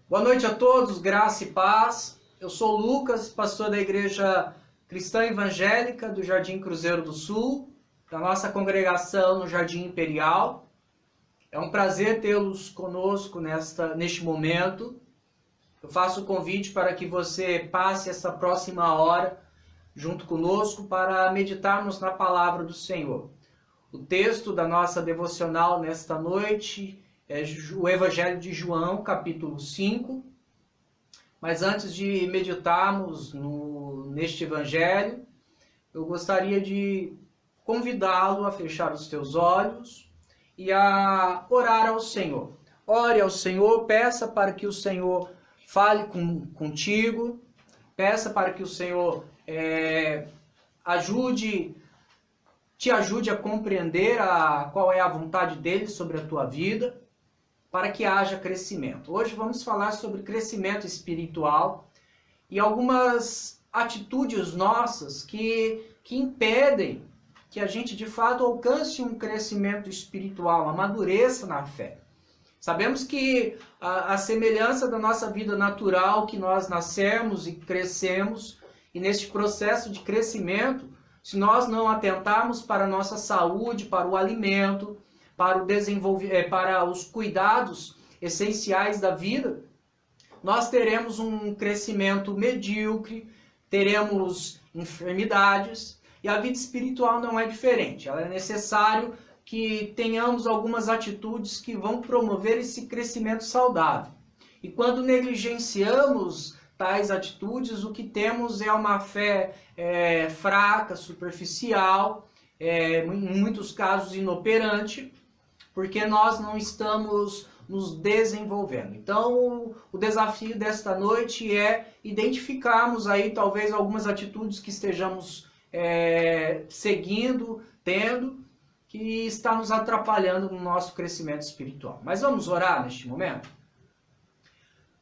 Boa noite a todos, graça e paz. Eu sou o Lucas, pastor da Igreja Cristã Evangélica do Jardim Cruzeiro do Sul, da nossa congregação no Jardim Imperial. É um prazer tê-los conosco neste momento. Eu faço o convite para que você passe essa próxima hora junto conosco para meditarmos na palavra do Senhor. O texto da nossa devocional nesta noite é o Evangelho de João, capítulo 5. Mas antes de meditarmos neste Evangelho, eu gostaria de convidá-lo a fechar os teus olhos e a orar ao Senhor. Ore ao Senhor, peça para que o Senhor fale contigo, peça para que o Senhor te ajude a compreender qual é a vontade dele sobre a tua vida, para que haja crescimento. Hoje vamos falar sobre crescimento espiritual e algumas atitudes nossas que impedem que a gente de fato alcance um crescimento espiritual, amadureça na fé. Sabemos que a semelhança da nossa vida natural, que nós nascemos e crescemos, e neste processo de crescimento, se nós não atentarmos para a nossa saúde, para o alimento, para os cuidados essenciais da vida, nós teremos um crescimento medíocre, teremos enfermidades, e a vida espiritual não é diferente. Ela é necessário que tenhamos algumas atitudes que vão promover esse crescimento saudável. E quando negligenciamos tais atitudes, o que temos é uma fé fraca, superficial, em muitos casos inoperante, porque nós não estamos nos desenvolvendo. Então, o desafio desta noite é identificarmos aí talvez algumas atitudes que estejamos seguindo, tendo, que está nos atrapalhando no nosso crescimento espiritual. Mas vamos orar neste momento?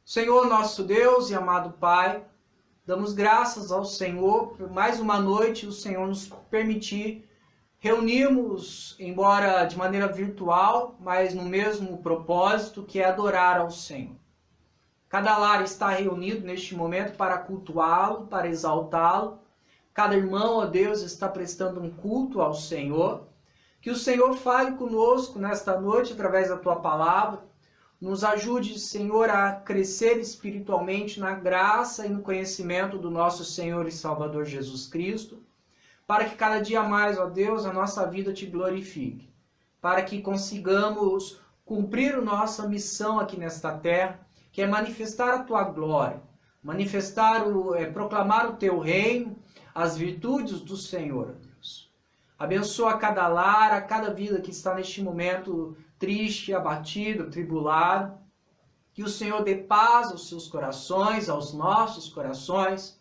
Senhor, nosso Deus e amado Pai, damos graças ao Senhor por mais uma noite o Senhor nos permitir reunirmos, embora de maneira virtual, mas no mesmo propósito, que é adorar ao Senhor. Cada lar está reunido neste momento para cultuá-lo, para exaltá-lo. Cada irmão, ó Deus, está prestando um culto ao Senhor. Que o Senhor fale conosco nesta noite através da Tua palavra. Nos ajude, Senhor, a crescer espiritualmente na graça e no conhecimento do nosso Senhor e Salvador Jesus Cristo, para que cada dia mais, ó Deus, a nossa vida Te glorifique, para que consigamos cumprir a nossa missão aqui nesta terra, que é manifestar a Tua glória, proclamar o Teu reino, as virtudes do Senhor, ó Deus. Abençoa cada lar, a cada vida que está neste momento triste, abatido, tribulado. Que o Senhor dê paz aos seus corações, aos nossos corações,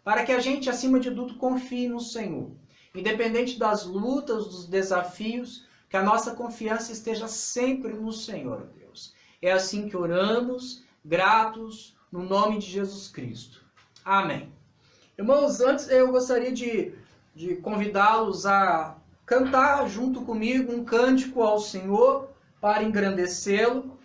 para que a gente, acima de tudo, confie no Senhor. Independente das lutas, dos desafios, que a nossa confiança esteja sempre no Senhor, Deus. É assim que oramos, gratos, no nome de Jesus Cristo. Amém. Irmãos, antes eu gostaria de convidá-los a cantar junto comigo um cântico ao Senhor para engrandecê-lo.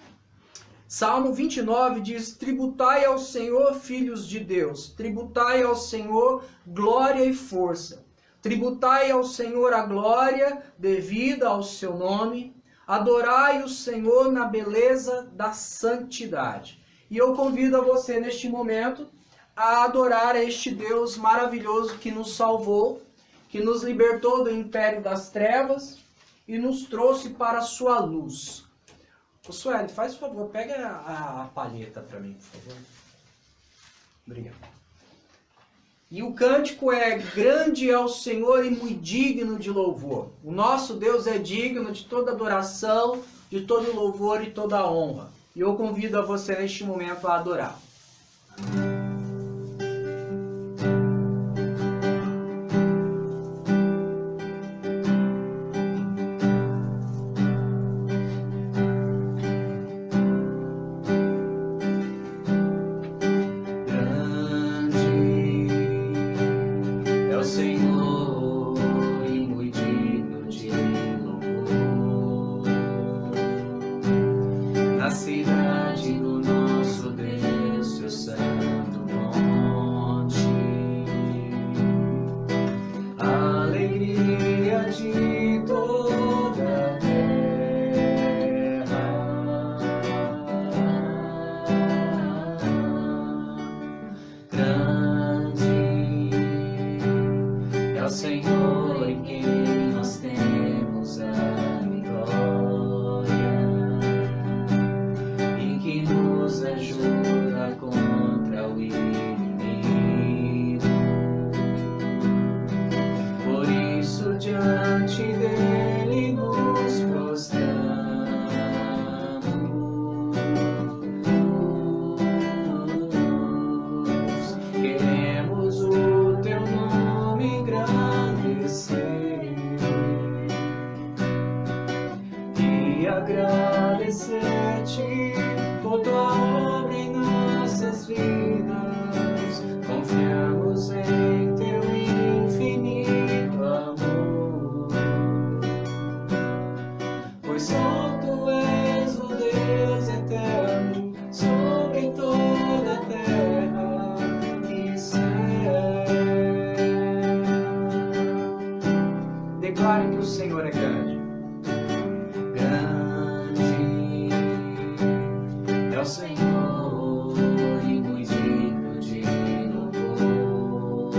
Salmo 29 diz: tributai ao Senhor, filhos de Deus, tributai ao Senhor glória e força. Tributai ao Senhor a glória devida ao seu nome. Adorai o Senhor na beleza da santidade. E eu convido a você neste momento a adorar este Deus maravilhoso que nos salvou, que nos libertou do império das trevas e nos trouxe para a sua luz. Ô Sueli, faz favor, pega a palheta para mim, por favor. Obrigado. E o cântico é: grande é o Senhor e muito digno de louvor. O nosso Deus é digno de toda adoração, de todo louvor e toda honra. E eu convido a você neste momento a adorar. cidade do nosso Deus. e agradecer-te por tua obra em nossas vidas. Confiamos em teu infinito amor, pois só tu és o Deus eterno sobre toda a terra e céu. Declare que o Senhor é grande. Grande é o Senhor e muito digno de louvor.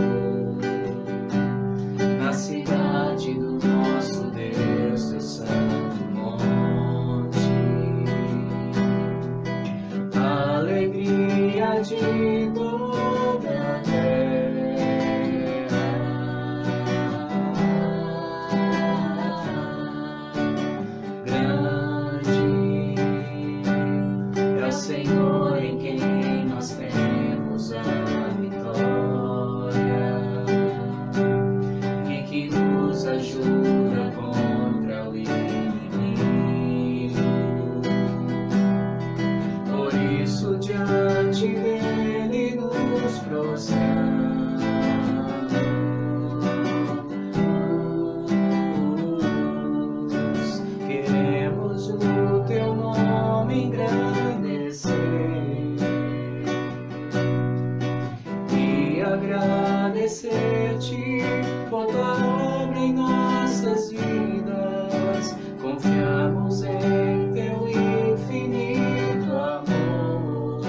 Na cidade do nosso Deus, teu santo monte, a alegria de toda a terra. Grande é o Senhor em quem nós temos a vitória, e que nos ajuda contra o inimigo. Por isso diante dele nos prostramos. Queremos o teu nome engrandecer e agradecer-te por tua obra em nossas vidas. Confiamos em teu infinito amor,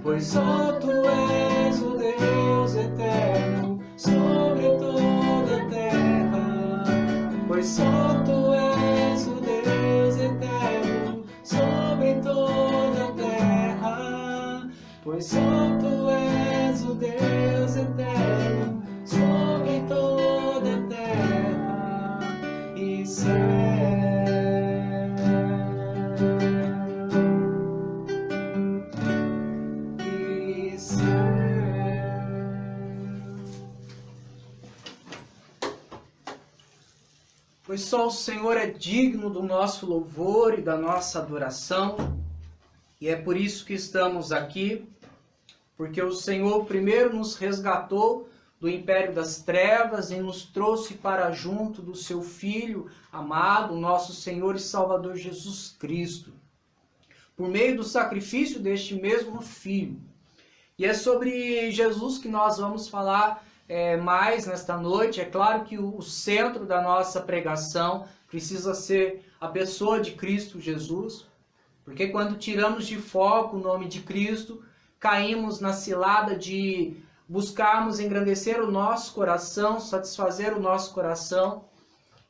pois só tu és o Deus eterno sobre toda a terra. Pois só tu és o Deus eterno sobre toda a terra. Pois só tu és o Deus eterno sobre toda a terra e céu. E céu. Pois só o Senhor é digno do nosso louvor e da nossa adoração, e é por isso que estamos aqui, porque o Senhor primeiro nos resgatou do império das trevas e nos trouxe para junto do seu Filho amado, nosso Senhor e Salvador Jesus Cristo, por meio do sacrifício deste mesmo Filho. E é sobre Jesus que nós vamos falar mais nesta noite. É claro que o centro da nossa pregação precisa ser a pessoa de Cristo Jesus, porque quando tiramos de foco o nome de Cristo, caímos na cilada de buscarmos engrandecer o nosso coração, satisfazer o nosso coração.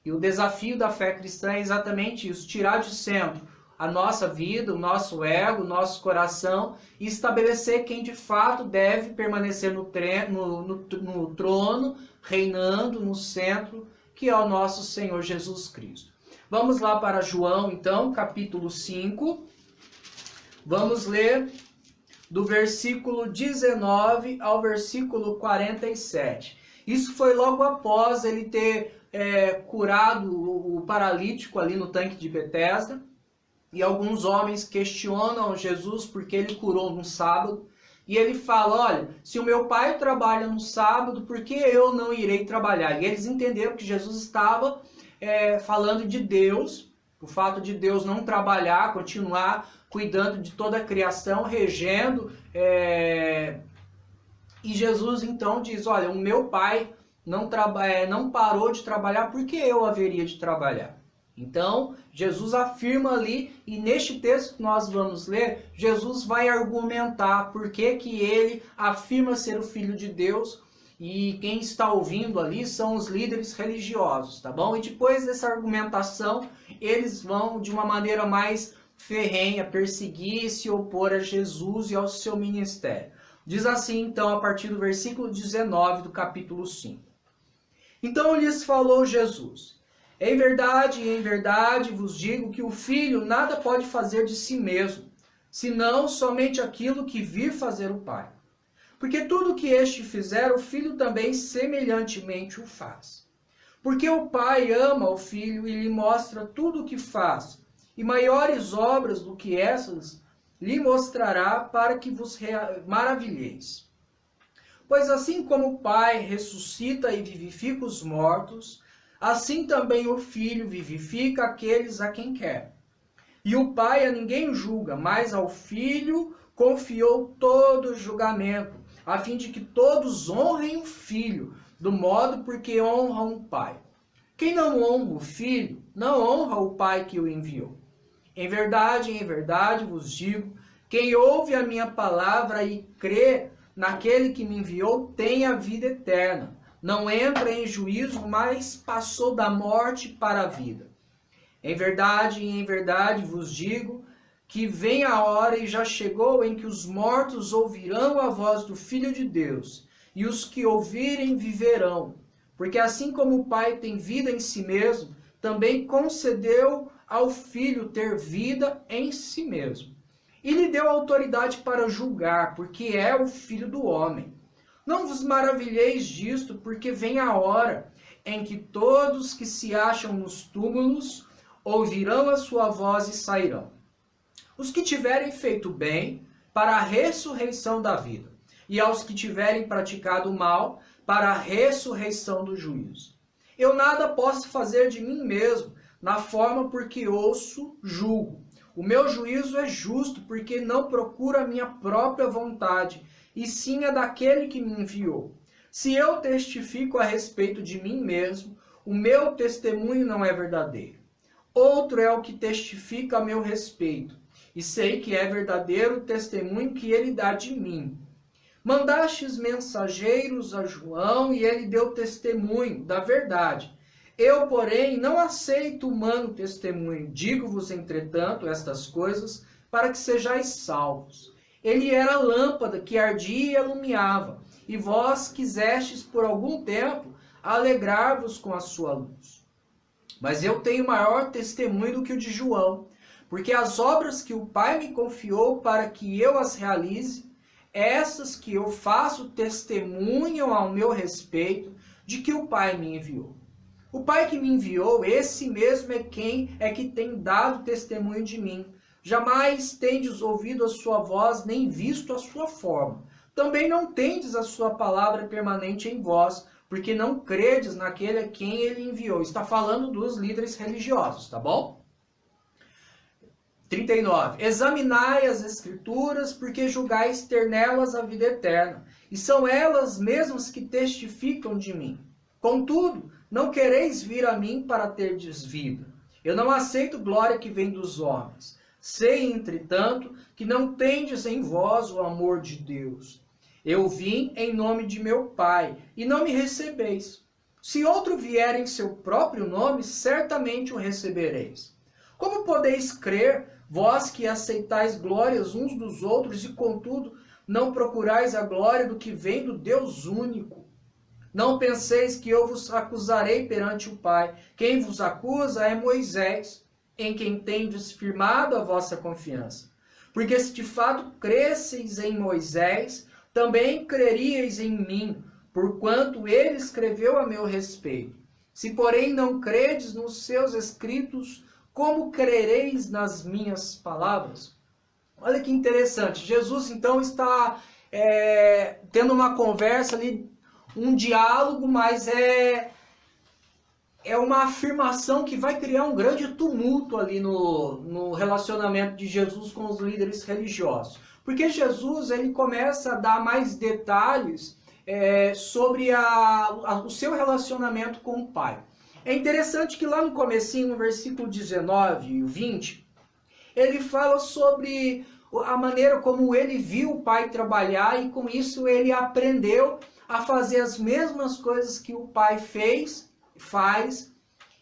E o desafio da fé cristã é exatamente isso: tirar de centro a nossa vida, o nosso ego, o nosso coração, e estabelecer quem de fato deve permanecer no trono, reinando no centro, que é o nosso Senhor Jesus Cristo. Vamos lá para João, então, capítulo 5. Vamos ler do versículo 19 ao versículo 47. Isso foi logo após ele ter curado o paralítico ali no tanque de Betesda. E alguns homens questionam Jesus porque ele curou no sábado. E ele fala: olha, se o meu pai trabalha no sábado, por que eu não irei trabalhar? E eles entenderam que Jesus estava falando de Deus, o fato de Deus não trabalhar, continuar cuidando de toda a criação, regendo. E Jesus então diz: olha, o meu pai não parou de trabalhar, por que eu haveria de trabalhar? Então, Jesus afirma ali, e neste texto que nós vamos ler, Jesus vai argumentar por que ele afirma ser o Filho de Deus, e quem está ouvindo ali são os líderes religiosos, tá bom? E depois dessa argumentação, eles vão de uma maneira mais ferrenha perseguir e se opor a Jesus e ao seu ministério. Diz assim, então, a partir do versículo 19 do capítulo 5. Então lhes falou Jesus: em verdade vos digo que o Filho nada pode fazer de si mesmo, senão somente aquilo que vir fazer o Pai. Porque tudo que este fizer, o Filho também semelhantemente o faz. Porque o Pai ama o Filho e lhe mostra tudo o que faz, e maiores obras do que essas lhe mostrará para que vos maravilheis. Pois assim como o Pai ressuscita e vivifica os mortos, assim também o Filho vivifica aqueles a quem quer. E o Pai a ninguém julga, mas ao Filho confiou todo o julgamento, a fim de que todos honrem o Filho, do modo porque honram o Pai. Quem não honra o Filho, não honra o Pai que o enviou. Em verdade vos digo, quem ouve a minha palavra e crê naquele que me enviou tem a vida eterna. Não entra em juízo, mas passou da morte para a vida. Em verdade vos digo, que vem a hora e já chegou em que os mortos ouvirão a voz do Filho de Deus, e os que ouvirem viverão. Porque assim como o Pai tem vida em si mesmo, também concedeu ao Filho ter vida em si mesmo. E lhe deu autoridade para julgar, porque é o Filho do homem. Não vos maravilheis disto, porque vem a hora em que todos que se acham nos túmulos ouvirão a sua voz e sairão. Os que tiverem feito bem, para a ressurreição da vida, e aos que tiverem praticado o mal, para a ressurreição do juízo. Eu nada posso fazer de mim mesmo, na forma porque ouço, julgo. O meu juízo é justo, porque não procuro a minha própria vontade, e sim a daquele que me enviou. Se eu testifico a respeito de mim mesmo, o meu testemunho não é verdadeiro. Outro é o que testifica a meu respeito, e sei que é verdadeiro o testemunho que ele dá de mim. Mandastes mensageiros a João, e ele deu testemunho da verdade. Eu, porém, não aceito humano testemunho. Digo-vos, entretanto, estas coisas, para que sejais salvos. Ele era lâmpada que ardia e alumiava, e vós quisestes por algum tempo alegrar-vos com a sua luz. Mas eu tenho maior testemunho do que o de João, porque as obras que o Pai me confiou para que eu as realize, essas que eu faço testemunham ao meu respeito de que o Pai me enviou. O Pai que me enviou, esse mesmo é que tem dado testemunho de mim. Jamais tendes ouvido a sua voz, nem visto a sua forma. Também não tendes a sua palavra permanente em vós, porque não credes naquele a quem ele enviou. Está falando dos líderes religiosos, tá bom? 39. Examinai as Escrituras, porque julgais ter nelas a vida eterna, e são elas mesmas que testificam de mim. Contudo, não quereis vir a mim para terdes vida. Eu não aceito glória que vem dos homens. Sei, entretanto, que não tendes em vós o amor de Deus. Eu vim em nome de meu Pai, e não me recebeis. Se outro vier em seu próprio nome, certamente o recebereis. Como podeis crer, vós que aceitais glórias uns dos outros, e contudo não procurais a glória do que vem do Deus único? Não penseis que eu vos acusarei perante o Pai. Quem vos acusa é Moisés, em quem tendes firmado a vossa confiança. Porque se de fato cresceis em Moisés, também creríeis em mim, porquanto ele escreveu a meu respeito. Se, porém, não credes nos seus escritos, como crereis nas minhas palavras? Olha que interessante. Jesus, então, está tendo uma conversa ali, um diálogo, mas é uma afirmação que vai criar um grande tumulto ali no relacionamento de Jesus com os líderes religiosos. Porque Jesus ele começa a dar mais detalhes sobre o seu relacionamento com o Pai. É interessante que lá no comecinho, no versículo 19 e 20, ele fala sobre a maneira como ele viu o Pai trabalhar e com isso ele aprendeu a fazer as mesmas coisas que o Pai faz.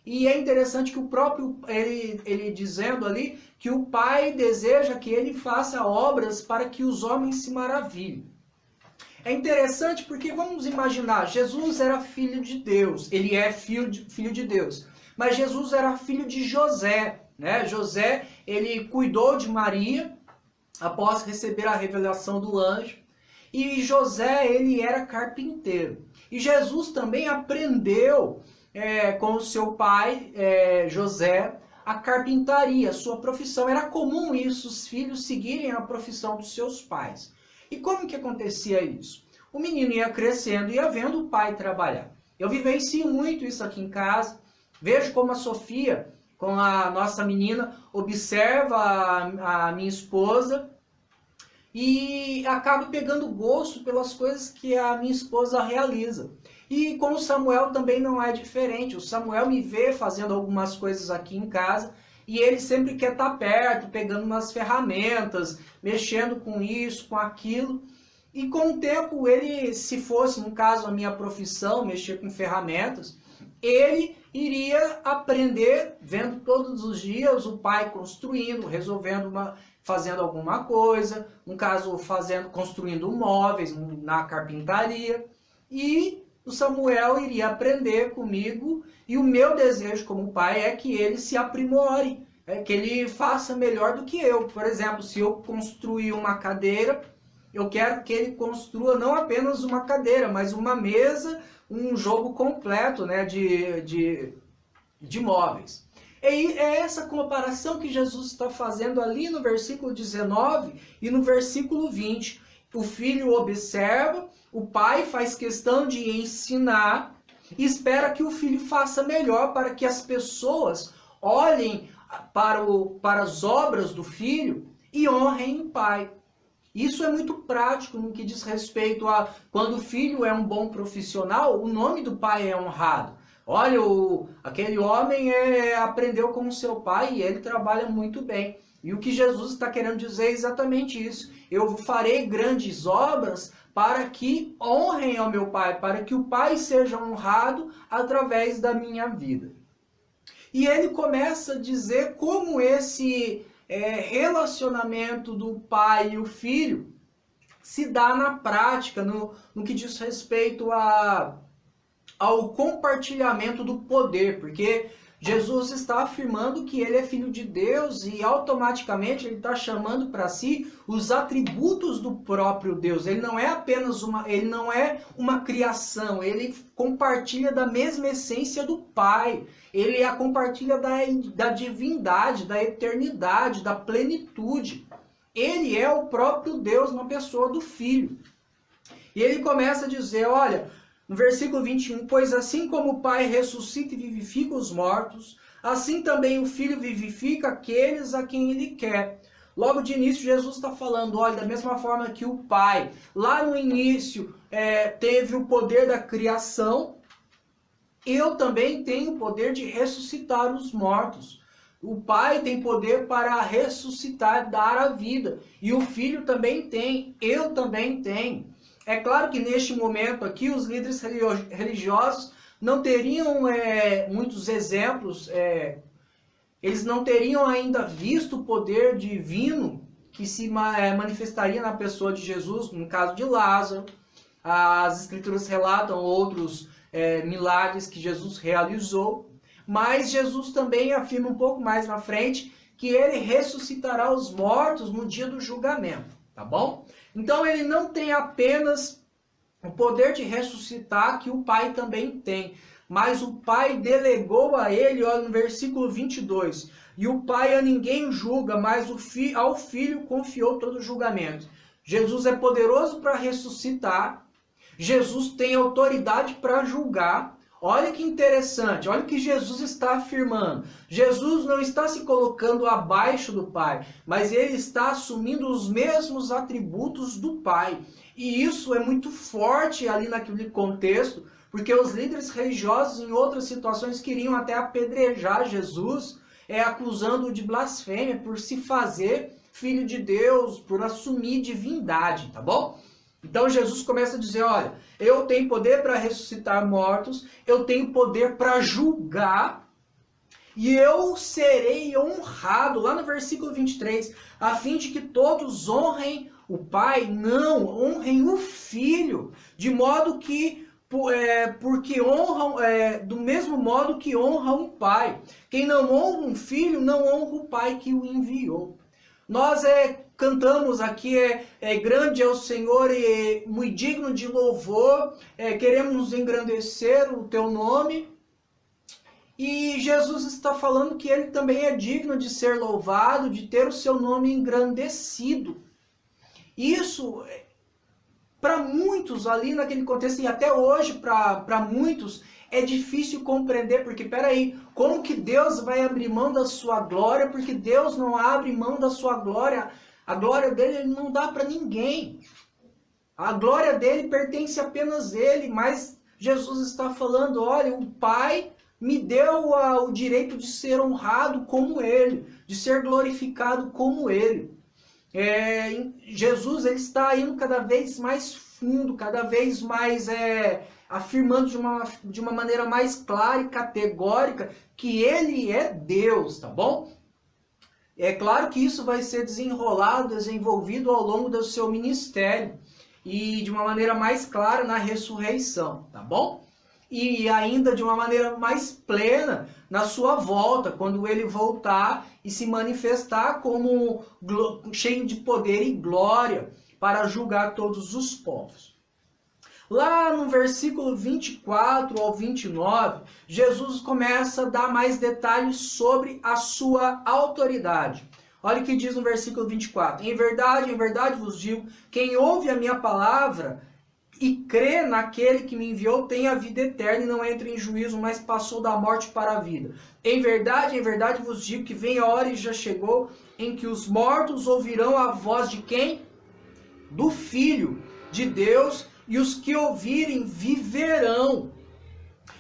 E é interessante que o próprio, ele dizendo ali, que o Pai deseja que ele faça obras para que os homens se maravilhem. É interessante porque, vamos imaginar, Jesus era filho de Deus, ele é filho de Deus, mas Jesus era filho de José, né? José, ele cuidou de Maria após receber a revelação do anjo, e José, ele era carpinteiro. E Jesus também aprendeu com o seu pai, José, a carpintaria, a sua profissão. Era comum isso, os filhos seguirem a profissão dos seus pais. E como que acontecia isso? O menino ia crescendo, ia vendo o pai trabalhar. Eu vivencio muito isso aqui em casa. Vejo como a Sofia, com a nossa menina, observa a minha esposa e acaba pegando gosto pelas coisas que a minha esposa realiza. E com o Samuel também não é diferente. O Samuel me vê fazendo algumas coisas aqui em casa e ele sempre quer estar perto, pegando umas ferramentas, mexendo com isso, com aquilo. E com o tempo ele, se fosse, no caso, a minha profissão, mexer com ferramentas, ele iria aprender vendo todos os dias o pai construindo, resolvendo fazendo alguma coisa, no caso construindo móveis na carpintaria, e o Samuel iria aprender comigo, e o meu desejo como pai é que ele se aprimore, que ele faça melhor do que eu. Por exemplo, se eu construir uma cadeira, eu quero que ele construa não apenas uma cadeira, mas uma mesa, um jogo completo, né, de móveis. E é essa comparação que Jesus está fazendo ali no versículo 19 e no versículo 20. O filho observa, o pai faz questão de ensinar e espera que o filho faça melhor para que as pessoas olhem para as obras do filho e honrem o pai. Isso é muito prático no que diz respeito a quando o filho é um bom profissional, o nome do pai é honrado. Olha, aquele homem aprendeu com o seu pai e ele trabalha muito bem. E o que Jesus está querendo dizer é exatamente isso. Eu farei grandes obras para que honrem ao meu pai, para que o pai seja honrado através da minha vida. E ele começa a dizer como esse relacionamento do pai e o filho se dá na prática, no que diz respeito ao compartilhamento do poder, porque Jesus está afirmando que ele é filho de Deus e automaticamente ele está chamando para si os atributos do próprio Deus. Ele não é apenas uma criação, ele compartilha da mesma essência do Pai. Ele compartilha da divindade, da eternidade, da plenitude. Ele é o próprio Deus na pessoa do Filho. E ele começa a dizer, olha, no versículo 21, pois assim como o Pai ressuscita e vivifica os mortos, assim também o Filho vivifica aqueles a quem Ele quer. Logo de início, Jesus está falando, olha, da mesma forma que o Pai, lá no início, teve o poder da criação, eu também tenho o poder de ressuscitar os mortos. O Pai tem poder para ressuscitar, dar a vida. E o Filho também tem, eu também tenho. É claro que neste momento aqui, os líderes religiosos não teriam muitos exemplos, eles não teriam ainda visto o poder divino que se manifestaria na pessoa de Jesus, no caso de Lázaro. As Escrituras relatam outros milagres que Jesus realizou, mas Jesus também afirma um pouco mais na frente que ele ressuscitará os mortos no dia do julgamento, tá bom? Então ele não tem apenas o poder de ressuscitar, que o Pai também tem, mas o Pai delegou a ele, olha no versículo 22, e o Pai a ninguém julga, mas ao Filho confiou todo o julgamento. Jesus é poderoso para ressuscitar, Jesus tem autoridade para julgar. Olha que interessante, olha o que Jesus está afirmando. Jesus não está se colocando abaixo do Pai, mas ele está assumindo os mesmos atributos do Pai. E isso é muito forte ali naquele contexto, porque os líderes religiosos em outras situações queriam até apedrejar Jesus, acusando-o de blasfêmia por se fazer filho de Deus, por assumir divindade, tá bom? Então Jesus começa a dizer, olha, eu tenho poder para ressuscitar mortos, eu tenho poder para julgar, e eu serei honrado, lá no versículo 23, a fim de que todos honrem o Pai, não, honrem o Filho, de modo que, porque honram, do mesmo modo que honram o Pai. Quem não honra um filho, não honra o Pai que o enviou. Nós cantamos aqui, grande é o Senhor e muito digno de louvor, queremos engrandecer o teu nome, E Jesus está falando que ele também é digno de ser louvado, de ter o seu nome engrandecido. Isso, para muitos ali naquele contexto, e até hoje para muitos, é difícil compreender, porque peraí, como que Deus vai abrir mão da sua glória? Porque Deus não abre mão da sua glória. A glória dele ele não dá para ninguém. A glória dele pertence apenas a ele, mas Jesus está falando, olha, o Pai me deu o direito de ser honrado como ele, de ser glorificado como ele. Jesus ele está indo cada vez mais fundo, cada vez mais afirmando de uma maneira mais clara e categórica que ele é Deus, tá bom? É claro que isso vai ser desenrolado, desenvolvido ao longo do seu ministério e de uma maneira mais clara na ressurreição, tá bom? E ainda de uma maneira mais plena na sua volta, quando ele voltar e se manifestar como cheio de poder e glória para julgar todos os povos. Lá no versículo 24 ao 29, Jesus começa a dar mais detalhes sobre a sua autoridade. Olha o que diz no versículo 24. Em verdade vos digo, quem ouve a minha palavra e crê naquele que me enviou tem a vida eterna e não entra em juízo, mas passou da morte para a vida. Em verdade vos digo que vem a hora e já chegou em que os mortos ouvirão a voz de quem? Do Filho de Deus, e os que ouvirem viverão.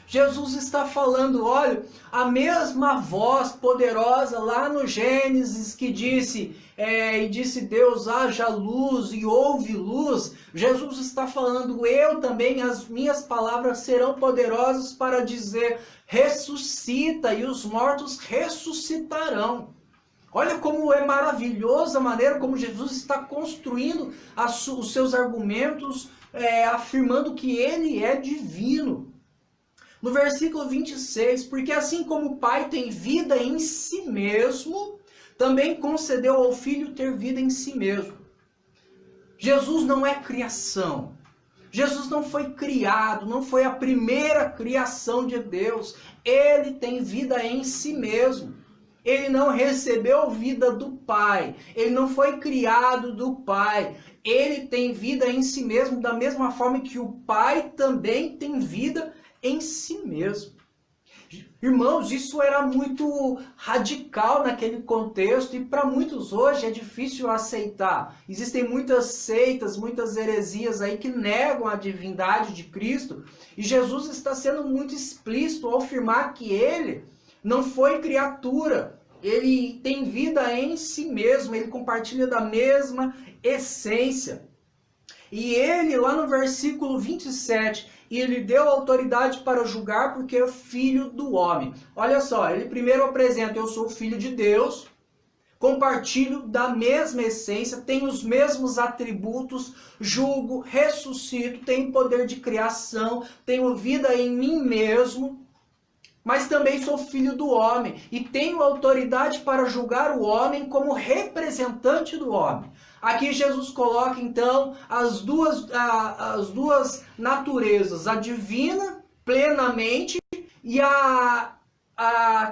Jesus está falando, olha, a mesma voz poderosa lá no Gênesis que disse, e disse Deus, haja luz e houve luz. Jesus está falando, eu também, as minhas palavras serão poderosas para dizer, ressuscita, e os mortos ressuscitarão. Olha como é maravilhosa a maneira como Jesus está construindo os seus argumentos, afirmando que ele é divino. No versículo 26, porque assim como o Pai tem vida em si mesmo, também concedeu ao Filho ter vida em si mesmo. Jesus não é criação. Jesus não foi criado, não foi a primeira criação de Deus. Ele tem vida em si mesmo. Ele não recebeu vida do Pai. Ele não foi criado do Pai. Ele tem vida em si mesmo, da mesma forma que o Pai também tem vida em si mesmo. Irmãos, isso era muito radical naquele contexto e para muitos hoje é difícil aceitar. Existem muitas seitas, muitas heresias aí que negam a divindade de Cristo e Jesus está sendo muito explícito ao afirmar que ele não foi criatura. Ele tem vida em si mesmo, ele compartilha da mesma essência. E ele, lá no versículo 27, ele deu autoridade para julgar porque é filho do homem. Olha só, ele primeiro apresenta, eu sou filho de Deus, compartilho da mesma essência, tenho os mesmos atributos, julgo, ressuscito, tenho poder de criação, tenho vida em mim mesmo, mas também sou filho do homem e tenho autoridade para julgar o homem como representante do homem. Aqui Jesus coloca então as duas naturezas, a divina plenamente e a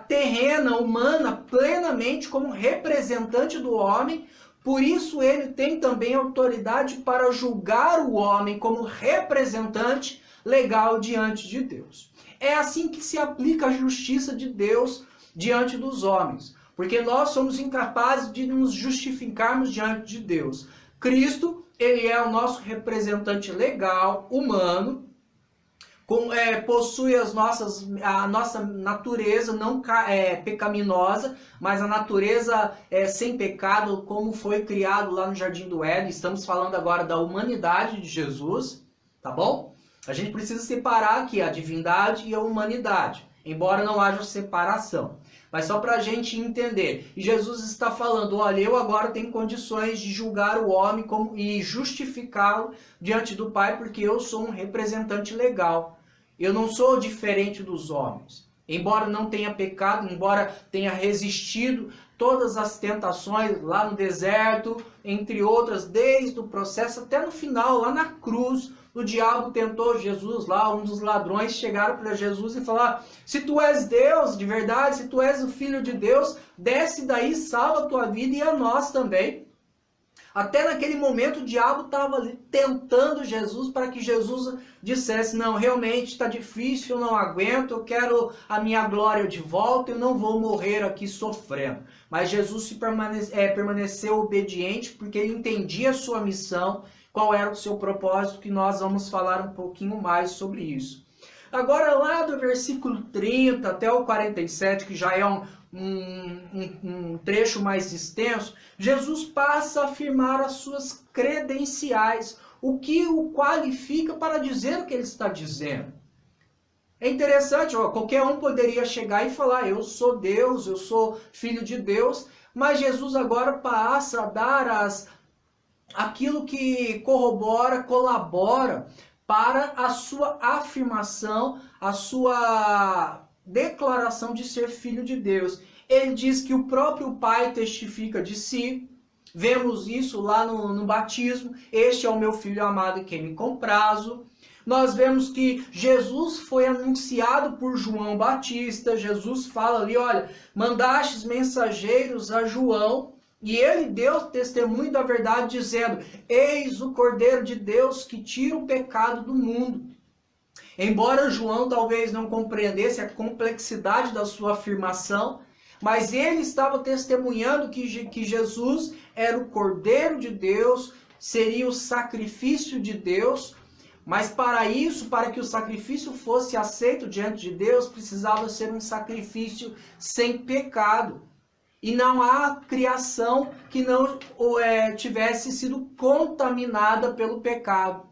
terrena, humana, plenamente como representante do homem. Por isso ele tem também autoridade para julgar o homem como representante legal diante de Deus. É assim que se aplica a justiça de Deus diante dos homens. Porque nós somos incapazes de nos justificarmos diante de Deus. Cristo, ele é o nosso representante legal, humano, possui a nossa natureza não pecaminosa, mas a natureza sem pecado, como foi criado lá no Jardim do Éden. Estamos falando agora da humanidade de Jesus, tá bom? A gente precisa separar aqui a divindade e a humanidade, embora não haja separação. Mas só para a gente entender. E Jesus está falando, olha, eu agora tenho condições de julgar o homem e justificá-lo diante do Pai, porque eu sou um representante legal. Eu não sou diferente dos homens. Embora não tenha pecado, embora tenha resistido todas as tentações lá no deserto, entre outras, desde o processo até no final, lá na cruz, o diabo tentou Jesus lá, um dos ladrões chegaram para Jesus e falaram: se tu és Deus de verdade, se tu és o Filho de Deus, desce daí, salva a tua vida e a nós também. Até naquele momento o diabo estava ali tentando Jesus para que Jesus dissesse: não, realmente está difícil, eu não aguento, eu quero a minha glória de volta, eu não vou morrer aqui sofrendo. Mas Jesus permaneceu obediente porque ele entendia a sua missão, qual era o seu propósito, que nós vamos falar um pouquinho mais sobre isso. Agora lá do versículo 30 até o 47, que já é um trecho mais extenso, Jesus passa a afirmar as suas credenciais, o que o qualifica para dizer o que ele está dizendo. É interessante, qualquer um poderia chegar e falar: eu sou Deus, eu sou filho de Deus, mas Jesus agora passa a dar aquilo que corrobora, colabora para a sua afirmação, a sua declaração de ser filho de Deus. Ele diz que o próprio Pai testifica de si. Vemos isso lá no batismo: este é o meu filho amado em quem me comprazo. Nós vemos que Jesus foi anunciado por João Batista. Jesus fala ali: olha, mandastes mensageiros a João, e ele deu testemunho da verdade, dizendo: eis o Cordeiro de Deus que tira o pecado do mundo. Embora João talvez não compreendesse a complexidade da sua afirmação, mas ele estava testemunhando que Jesus era o Cordeiro de Deus, seria o sacrifício de Deus. Mas para isso, para que o sacrifício fosse aceito diante de Deus, precisava ser um sacrifício sem pecado. E não há criação que não tivesse sido contaminada pelo pecado.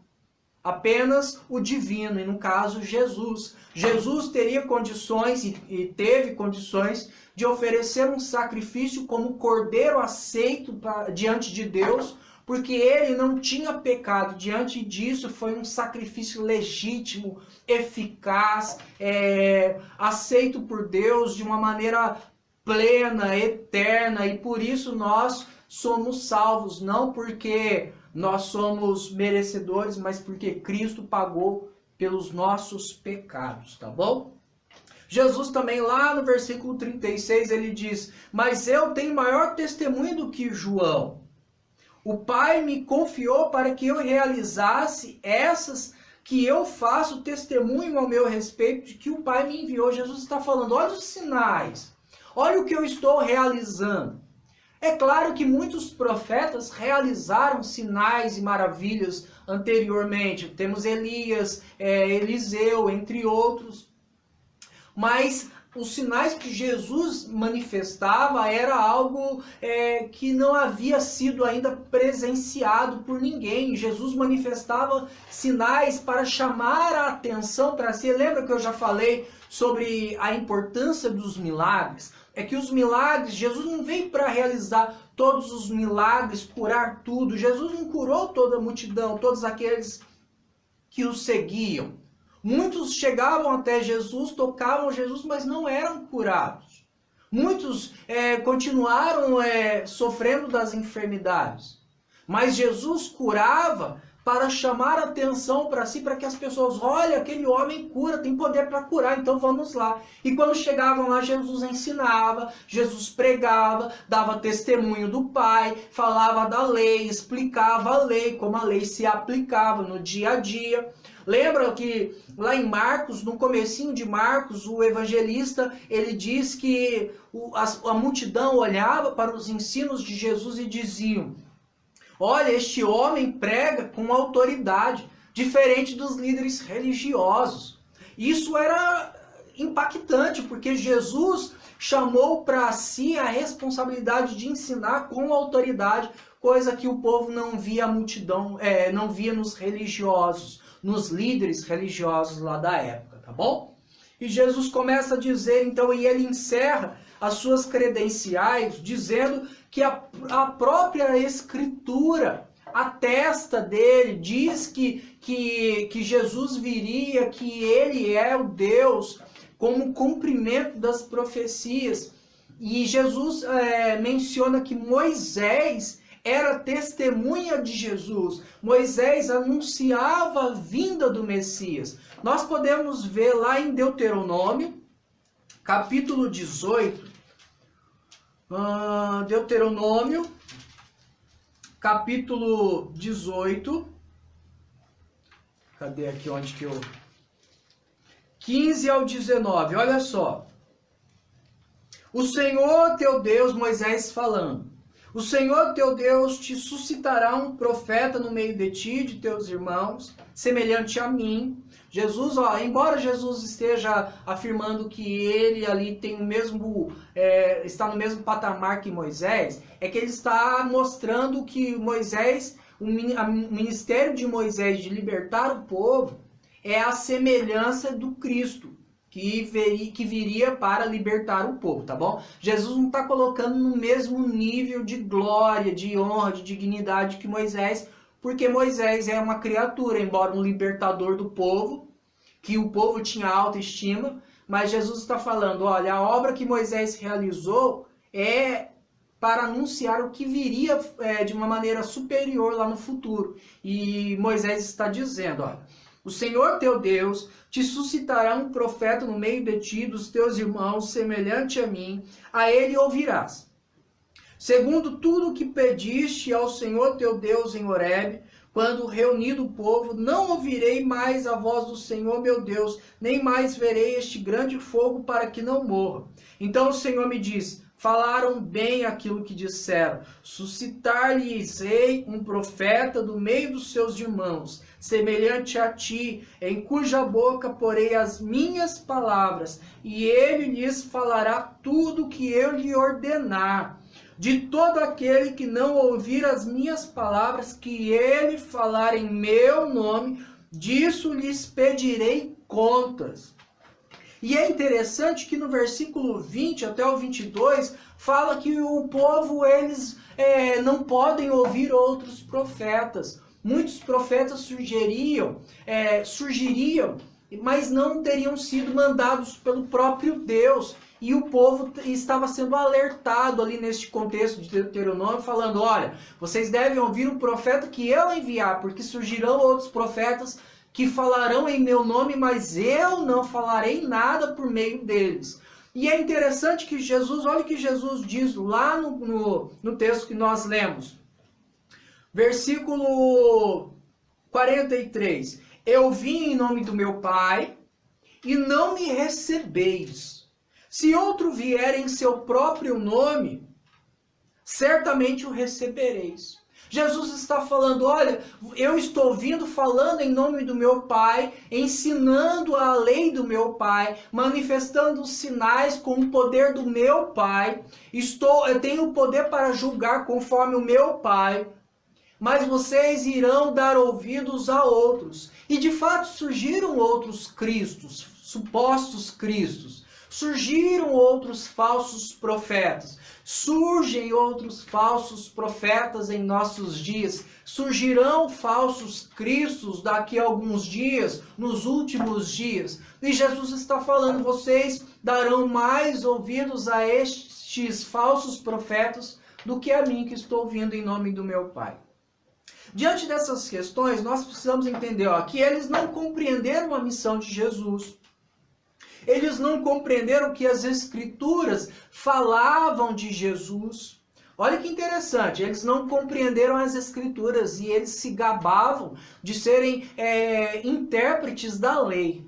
Apenas o divino, e no caso Jesus. Jesus teria condições e teve condições de oferecer um sacrifício como cordeiro aceito diante de Deus, porque ele não tinha pecado. Diante disso, foi um sacrifício legítimo, eficaz, aceito por Deus de uma maneira plena, eterna, e por isso nós somos salvos, não porque nós somos merecedores, mas porque Cristo pagou pelos nossos pecados, tá bom? Jesus também lá no versículo 36, ele diz: mas eu tenho maior testemunho do que João. O Pai me confiou para que eu realizasse essas que eu faço testemunho ao meu respeito de que o Pai me enviou. Jesus está falando: olha os sinais, olha o que eu estou realizando. É claro que muitos profetas realizaram sinais e maravilhas anteriormente. Temos Elias, Eliseu, entre outros. Mas os sinais que Jesus manifestava era algo que não havia sido ainda presenciado por ninguém. Jesus manifestava sinais para chamar a atenção para si. Lembra que eu já falei sobre a importância dos milagres? É que os milagres, Jesus não veio para realizar todos os milagres, curar tudo. Jesus não curou toda a multidão, todos aqueles que o seguiam. Muitos chegavam até Jesus, tocavam Jesus, mas não eram curados. Muitos continuaram sofrendo das enfermidades. Mas Jesus curava para chamar a atenção para si, para que as pessoas: olha, aquele homem cura, tem poder para curar, então vamos lá. E quando chegavam lá, Jesus ensinava, Jesus pregava, dava testemunho do Pai, falava da lei, explicava a lei, como a lei se aplicava no dia a dia. Lembra que lá em Marcos, no comecinho de Marcos, o evangelista, ele diz que a multidão olhava para os ensinos de Jesus e diziam: olha, este homem prega com autoridade, diferente dos líderes religiosos. Isso era impactante, porque Jesus chamou para si a responsabilidade de ensinar com autoridade, coisa que o povo não via a multidão, não via nos religiosos, nos líderes religiosos lá da época, tá bom? E Jesus começa a dizer, então, e ele encerra as suas credenciais dizendo que a própria Escritura atesta dele, diz que Jesus viria, que ele é o Deus, como cumprimento das profecias. E Jesus menciona que Moisés era testemunha de Jesus. Moisés anunciava a vinda do Messias. Nós podemos ver lá em Deuteronômio, capítulo 18, Deuteronômio, capítulo 18, cadê aqui onde que eu... 15 ao 19, olha só. O Senhor teu Deus, Moisés falando, o Senhor teu Deus te suscitará um profeta no meio de ti, de teus irmãos, semelhante a mim. Jesus, embora Jesus esteja afirmando que ele ali tem o mesmo, está no mesmo patamar que Moisés, é que ele está mostrando que Moisés, o ministério de Moisés de libertar o povo, é a semelhança do Cristo, que viria para libertar o povo, tá bom? Jesus não está colocando no mesmo nível de glória, de honra, de dignidade que Moisés, porque Moisés é uma criatura, embora um libertador do povo, que o povo tinha alta estima, mas Jesus está falando, olha, a obra que Moisés realizou é para anunciar o que viria de uma maneira superior lá no futuro. E Moisés está dizendo, olha, o Senhor teu Deus te suscitará um profeta no meio de ti, dos teus irmãos, semelhante a mim, a ele ouvirás. Segundo tudo o que pediste ao Senhor teu Deus em Horebe, quando reunido o povo, não ouvirei mais a voz do Senhor meu Deus, nem mais verei este grande fogo para que não morra. Então o Senhor me disse, falaram bem aquilo que disseram, suscitar-lhes-ei um profeta do meio dos seus irmãos, semelhante a ti, em cuja boca porei as minhas palavras, e ele lhes falará tudo o que eu lhe ordenar. De todo aquele que não ouvir as minhas palavras, que ele falar em meu nome, disso lhes pedirei contas. E é interessante que no versículo 20 até o 22, fala que o povo, eles não podem ouvir outros profetas. Muitos profetas surgiriam, mas não teriam sido mandados pelo próprio Deus. E o povo estava sendo alertado ali neste contexto de Deuteronômio, falando, olha, vocês devem ouvir o profeta que eu enviar, porque surgirão outros profetas que falarão em meu nome, mas eu não falarei nada por meio deles. E é interessante que Jesus, olha o que Jesus diz lá no texto que nós lemos. Versículo 43. Eu vim em nome do meu Pai, e não me recebeis. Se outro vier em seu próprio nome, certamente o recebereis. Jesus está falando, olha, eu estou vindo falando em nome do meu Pai, ensinando a lei do meu Pai, manifestando os sinais com o poder do meu Pai. Eu tenho o poder para julgar conforme o meu Pai. Mas vocês irão dar ouvidos a outros. E de fato surgiram outros cristos, supostos cristos. Surgiram outros falsos profetas. Surgem outros falsos profetas em nossos dias. Surgirão falsos cristos daqui a alguns dias, nos últimos dias. E Jesus está falando, vocês darão mais ouvidos a estes falsos profetas do que a mim que estou vindo em nome do meu Pai. Diante dessas questões, nós precisamos entender que eles não compreenderam a missão de Jesus. Eles não compreenderam que as Escrituras falavam de Jesus. Olha que interessante, eles não compreenderam as Escrituras e eles se gabavam de serem intérpretes da lei.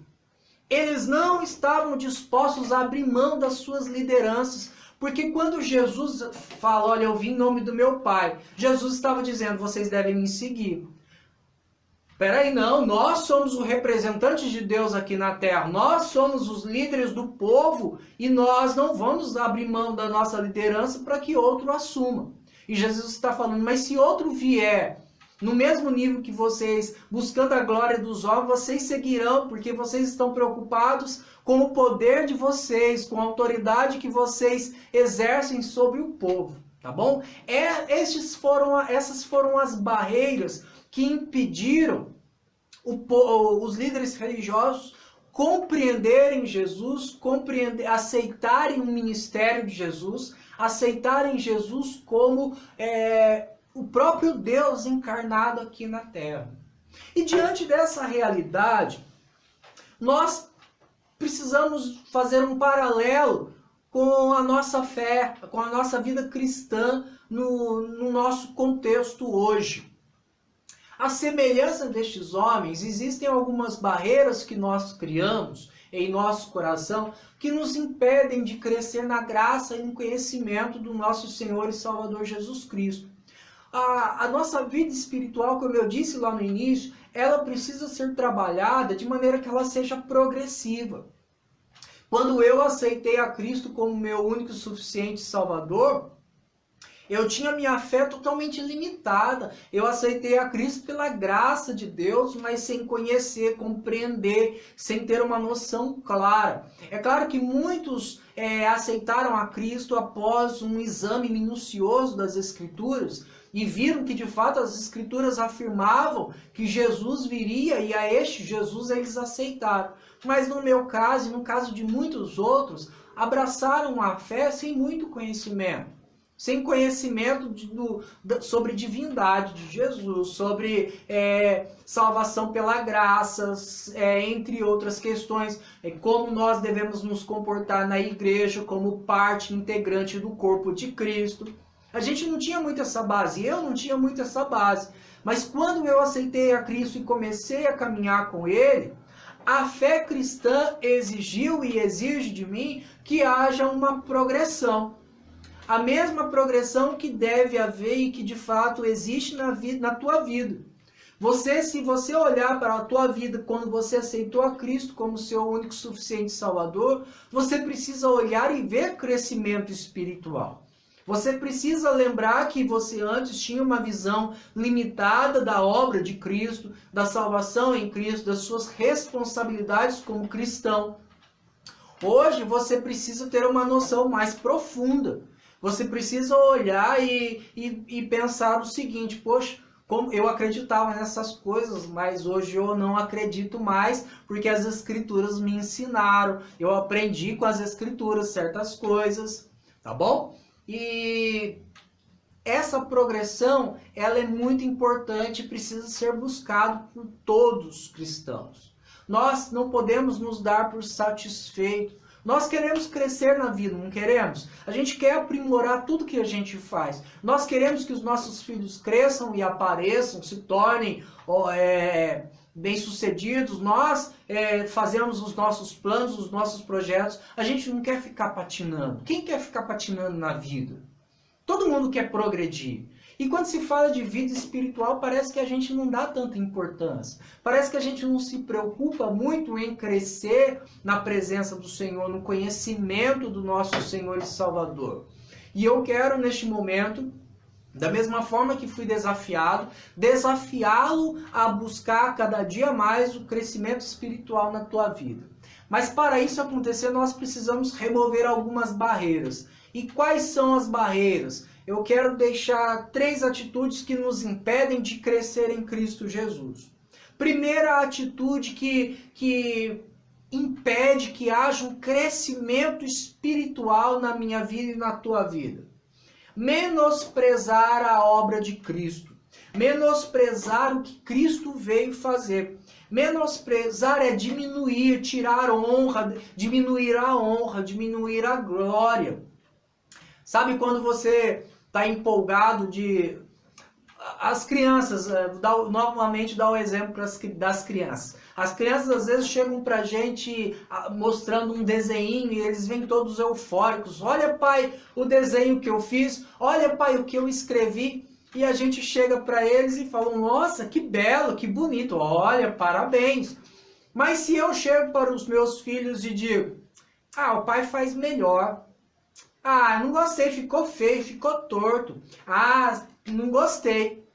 Eles não estavam dispostos a abrir mão das suas lideranças, porque quando Jesus fala, olha, eu vim em nome do meu Pai, Jesus estava dizendo, vocês devem me seguir. Peraí, não, nós somos os representantes de Deus aqui na terra, nós somos os líderes do povo e nós não vamos abrir mão da nossa liderança para que outro assuma. E Jesus está falando, mas se outro vier no mesmo nível que vocês, buscando a glória dos homens, vocês seguirão, porque vocês estão preocupados com o poder de vocês, com a autoridade que vocês exercem sobre o povo, tá bom? Essas foram as barreiras que impediram os líderes religiosos compreenderem Jesus, aceitarem o ministério de Jesus, aceitarem Jesus como o próprio Deus encarnado aqui na Terra. E diante dessa realidade, nós precisamos fazer um paralelo com a nossa fé, com a nossa vida cristã no nosso contexto hoje. À semelhança destes homens, existem algumas barreiras que nós criamos em nosso coração que nos impedem de crescer na graça e no conhecimento do nosso Senhor e Salvador Jesus Cristo. A nossa vida espiritual, como eu disse lá no início, ela precisa ser trabalhada de maneira que ela seja progressiva. Quando eu aceitei a Cristo como meu único e suficiente Salvador, eu tinha minha fé totalmente limitada. Eu aceitei a Cristo pela graça de Deus, mas sem conhecer, compreender, sem ter uma noção clara. É claro que muitos aceitaram a Cristo após um exame minucioso das Escrituras e viram que de fato as Escrituras afirmavam que Jesus viria e a este Jesus eles aceitaram. Mas no meu caso e no caso de muitos outros, abraçaram a fé sem muito conhecimento. Sem conhecimento sobre divindade de Jesus, sobre salvação pela graça, entre outras questões, como nós devemos nos comportar na igreja como parte integrante do corpo de Cristo. A gente não tinha muito essa base, eu não tinha muito essa base. Mas quando eu aceitei a Cristo e comecei a caminhar com Ele, a fé cristã exigiu e exige de mim que haja uma progressão. A mesma progressão que deve haver e que de fato existe na tua vida. Se você olhar para a tua vida quando você aceitou a Cristo como seu único e suficiente Salvador, você precisa olhar e ver crescimento espiritual. Você precisa lembrar que você antes tinha uma visão limitada da obra de Cristo, da salvação em Cristo, das suas responsabilidades como cristão. Hoje você precisa ter uma noção mais profunda. Você precisa olhar e pensar o seguinte: poxa, como eu acreditava nessas coisas, mas hoje eu não acredito mais, porque as Escrituras me ensinaram, eu aprendi com as Escrituras certas coisas, tá bom? E essa progressão, ela é muito importante e precisa ser buscada por todos os cristãos. Nós não podemos nos dar por satisfeitos. Nós queremos crescer na vida, não queremos? A gente quer aprimorar tudo que a gente faz. Nós queremos que os nossos filhos cresçam e apareçam, se tornem bem-sucedidos. Nós fazemos os nossos planos, os nossos projetos. A gente não quer ficar patinando. Quem quer ficar patinando na vida? Todo mundo quer progredir. E quando se fala de vida espiritual, parece que a gente não dá tanta importância. Parece que a gente não se preocupa muito em crescer na presença do Senhor, no conhecimento do nosso Senhor e Salvador. E eu quero, neste momento, da mesma forma que fui desafiá-lo a buscar cada dia mais o crescimento espiritual na tua vida. Mas para isso acontecer, nós precisamos remover algumas barreiras. E quais são as barreiras? Eu quero deixar 3 atitudes que nos impedem de crescer em Cristo Jesus. Primeira atitude que impede que haja um crescimento espiritual na minha vida e na tua vida. Menosprezar a obra de Cristo. Menosprezar o que Cristo veio fazer. Menosprezar é diminuir, tirar honra, diminuir a honra, diminuir a glória. Sabe quando você está empolgado de... As crianças, novamente dá o exemplo das crianças. As crianças às vezes chegam pra gente mostrando um desenho e eles vêm todos eufóricos. Olha, pai, o desenho que eu fiz. Olha, pai, o que eu escrevi. E a gente chega para eles e fala: nossa, que belo, que bonito. Olha, parabéns. Mas se eu chego para os meus filhos e digo: o pai faz melhor. Não gostei, ficou feio, ficou torto. Não gostei.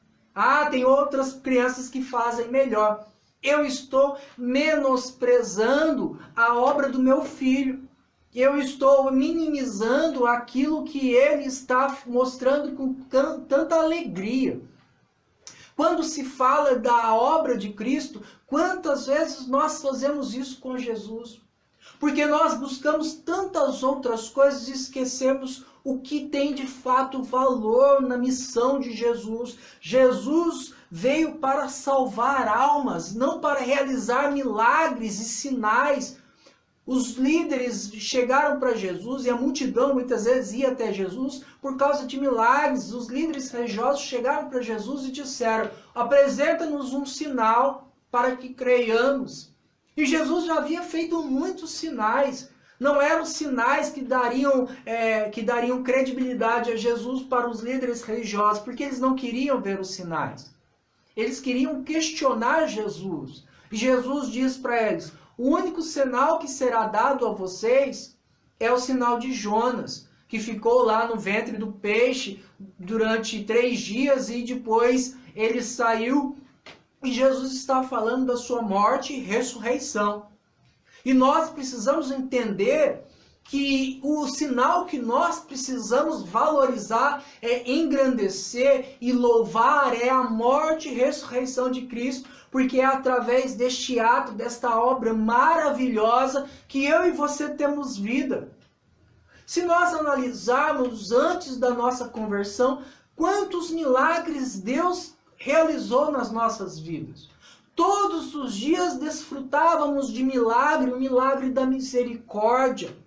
Tem outras crianças que fazem melhor. Eu estou menosprezando a obra do meu filho. Eu estou minimizando aquilo que ele está mostrando com tanta alegria. Quando se fala da obra de Cristo, quantas vezes nós fazemos isso com Jesus? Porque nós buscamos tantas outras coisas e esquecemos o que tem de fato valor na missão de Jesus. Jesus veio para salvar almas, não para realizar milagres e sinais. Os líderes chegaram para Jesus e a multidão muitas vezes ia até Jesus por causa de milagres. Os líderes religiosos chegaram para Jesus e disseram: apresenta-nos um sinal para que creiamos. E Jesus já havia feito muitos sinais. Não eram sinais que dariam credibilidade a Jesus para os líderes religiosos, porque eles não queriam ver os sinais. Eles queriam questionar Jesus. E Jesus diz para eles: o único sinal que será dado a vocês é o sinal de Jonas, que ficou lá no ventre do peixe durante 3 dias e depois ele saiu. E Jesus está falando da sua morte e ressurreição. E nós precisamos entender que o sinal que nós precisamos valorizar, engrandecer e louvar é a morte e ressurreição de Cristo, porque é através deste ato, desta obra maravilhosa, que eu e você temos vida. Se nós analisarmos antes da nossa conversão, quantos milagres Deus realizou nas nossas vidas. Todos os dias desfrutávamos de milagre, o milagre da misericórdia,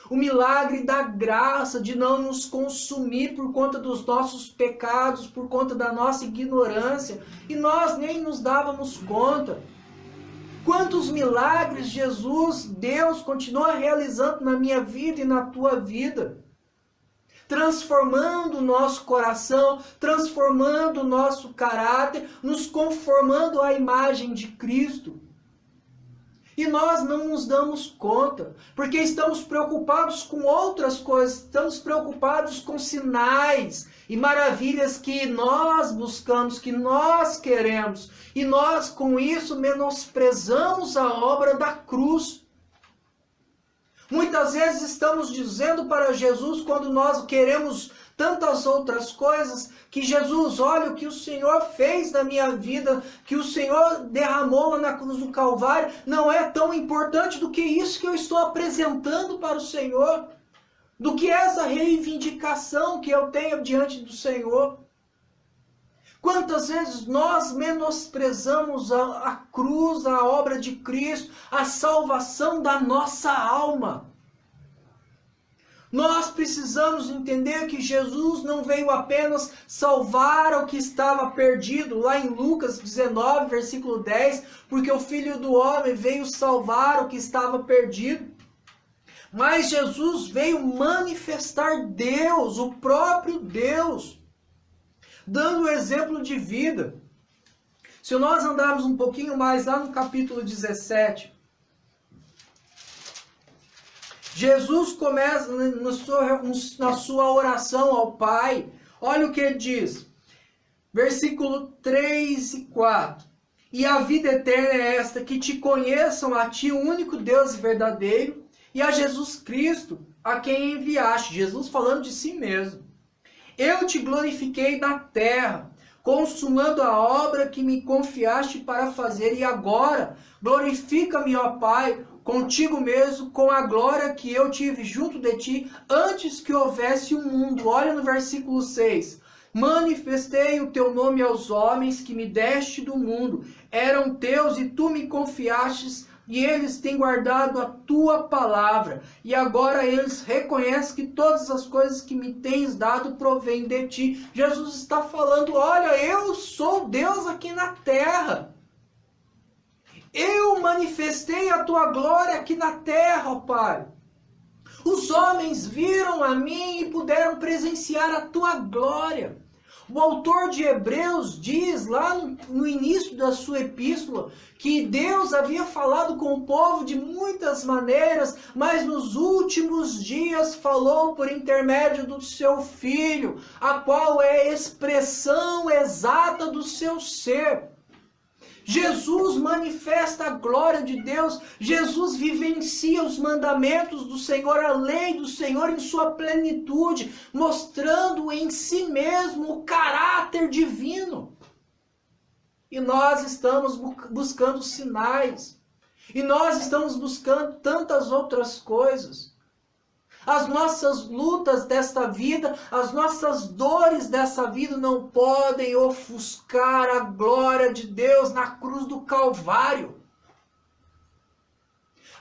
o milagre da graça, de não nos consumir por conta dos nossos pecados, por conta da nossa ignorância, e nós nem nos dávamos conta. Quantos milagres Jesus, Deus, continua realizando na minha vida e na tua vida, transformando o nosso coração, transformando o nosso caráter, nos conformando à imagem de Cristo. E nós não nos damos conta, porque estamos preocupados com outras coisas, estamos preocupados com sinais e maravilhas que nós buscamos, que nós queremos. E nós, com isso, menosprezamos a obra da cruz. Muitas vezes estamos dizendo para Jesus, quando nós queremos tantas outras coisas, que Jesus, olha o que o Senhor fez na minha vida, que o Senhor derramou lá na cruz do Calvário, não é tão importante do que isso que eu estou apresentando para o Senhor, do que essa reivindicação que eu tenho diante do Senhor. Quantas vezes nós menosprezamos a cruz, a obra de Cristo, a salvação da nossa alma. Nós precisamos entender que Jesus não veio apenas salvar o que estava perdido, lá em Lucas 19, versículo 10, porque o Filho do Homem veio salvar o que estava perdido. Mas Jesus veio manifestar Deus, o próprio Deus, dando o exemplo de vida. Se nós andarmos um pouquinho mais lá no capítulo 17, Jesus começa na sua oração ao Pai. Olha o que ele diz. Versículo 3 e 4. E a vida eterna é esta, que te conheçam a ti, o único Deus verdadeiro, e a Jesus Cristo, a quem enviaste. Jesus falando de si mesmo. Eu te glorifiquei na terra, consumando a obra que me confiaste para fazer. E agora, glorifica-me, ó Pai, contigo mesmo, com a glória que eu tive junto de ti, antes que houvesse o mundo. Olha no versículo 6. Manifestei o teu nome aos homens que me deste do mundo. Eram teus e tu me confiastes, e eles têm guardado a tua palavra. E agora eles reconhecem que todas as coisas que me tens dado provêm de ti. Jesus está falando, olha, eu sou Deus aqui na terra. Eu manifestei a tua glória aqui na terra, ó Pai. Os homens viram a mim e puderam presenciar a tua glória. O autor de Hebreus diz lá no início da sua epístola que Deus havia falado com o povo de muitas maneiras, mas nos últimos dias falou por intermédio do seu Filho, a qual é a expressão exata do seu ser. Jesus manifesta a glória de Deus, Jesus vivencia os mandamentos do Senhor, a lei do Senhor em sua plenitude, mostrando em si mesmo o caráter divino. E nós estamos buscando sinais. E nós estamos buscando tantas outras coisas. As nossas lutas desta vida, as nossas dores dessa vida não podem ofuscar a glória de Deus na cruz do Calvário.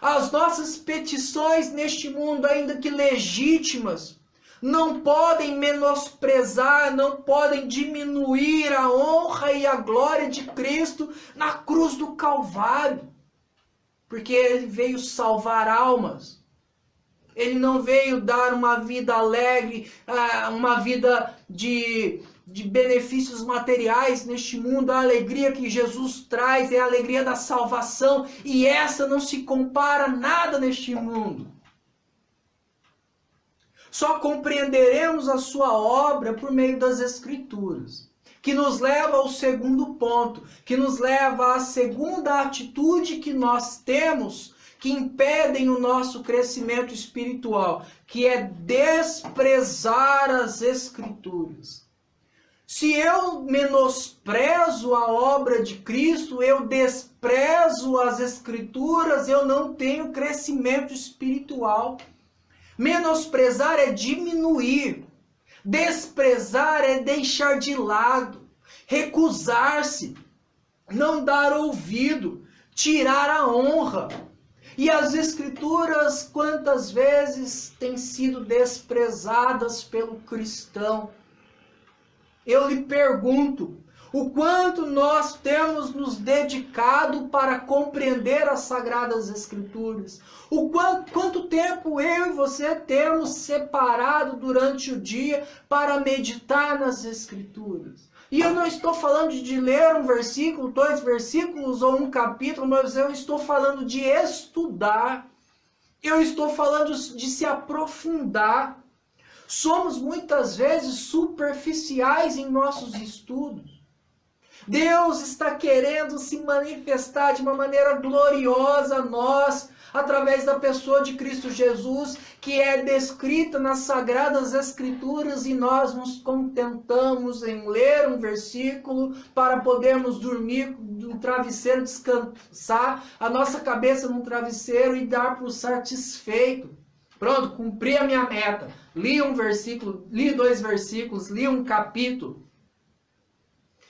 As nossas petições neste mundo, ainda que legítimas, não podem menosprezar, não podem diminuir a honra e a glória de Cristo na cruz do Calvário. Porque Ele veio salvar almas. Ele não veio dar uma vida alegre, uma vida de benefícios materiais neste mundo. A alegria que Jesus traz é a alegria da salvação. E essa não se compara a nada neste mundo. Só compreenderemos a sua obra por meio das Escrituras. Que nos leva ao segundo ponto. Que nos leva à segunda atitude que nós temos que impedem o nosso crescimento espiritual, que é desprezar as Escrituras. Se eu menosprezo a obra de Cristo, eu desprezo as Escrituras, eu não tenho crescimento espiritual. Menosprezar é diminuir, desprezar é deixar de lado, recusar-se, não dar ouvido, tirar a honra. E as Escrituras, quantas vezes têm sido desprezadas pelo cristão? Eu lhe pergunto, o quanto nós temos nos dedicado para compreender as Sagradas Escrituras? Quanto tempo eu e você temos separado durante o dia para meditar nas Escrituras? E eu não estou falando de ler um versículo, 2 versículos ou um capítulo, mas eu estou falando de estudar. Eu estou falando de se aprofundar. Somos muitas vezes superficiais em nossos estudos. Deus está querendo se manifestar de uma maneira gloriosa a nós, através da pessoa de Cristo Jesus, que é descrita nas Sagradas Escrituras, e nós nos contentamos em ler um versículo para podermos dormir no travesseiro, descansar a nossa cabeça no travesseiro e dar por satisfeito. Pronto, cumpri a minha meta. Li um versículo, li 2 versículos, li um capítulo.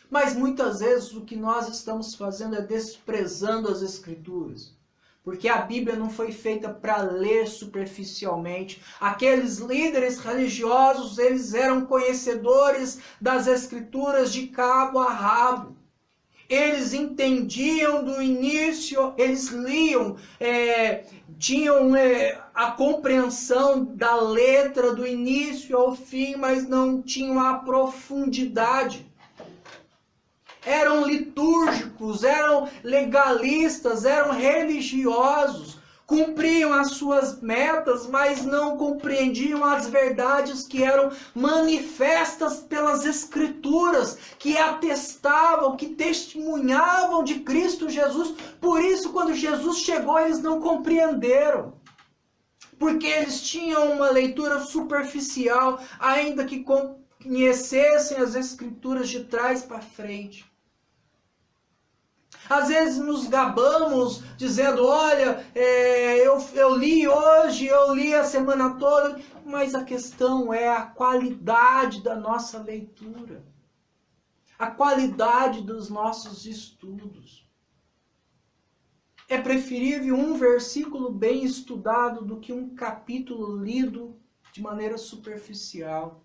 Mas muitas vezes o que nós estamos fazendo é desprezando as Escrituras. Porque a Bíblia não foi feita para ler superficialmente. Aqueles líderes religiosos, eles eram conhecedores das Escrituras de cabo a rabo. Eles entendiam do início, eles liam, tinham a compreensão da letra do início ao fim, mas não tinham a profundidade. Eram litúrgicos, eram legalistas, eram religiosos, cumpriam as suas metas, mas não compreendiam as verdades que eram manifestas pelas Escrituras, que atestavam, que testemunhavam de Cristo Jesus. Por isso, quando Jesus chegou, eles não compreenderam. Porque eles tinham uma leitura superficial, ainda que conhecessem as Escrituras de trás para frente. Às vezes nos gabamos dizendo, olha, eu li hoje, eu li a semana toda, mas a questão é a qualidade da nossa leitura, a qualidade dos nossos estudos. É preferível um versículo bem estudado do que um capítulo lido de maneira superficial.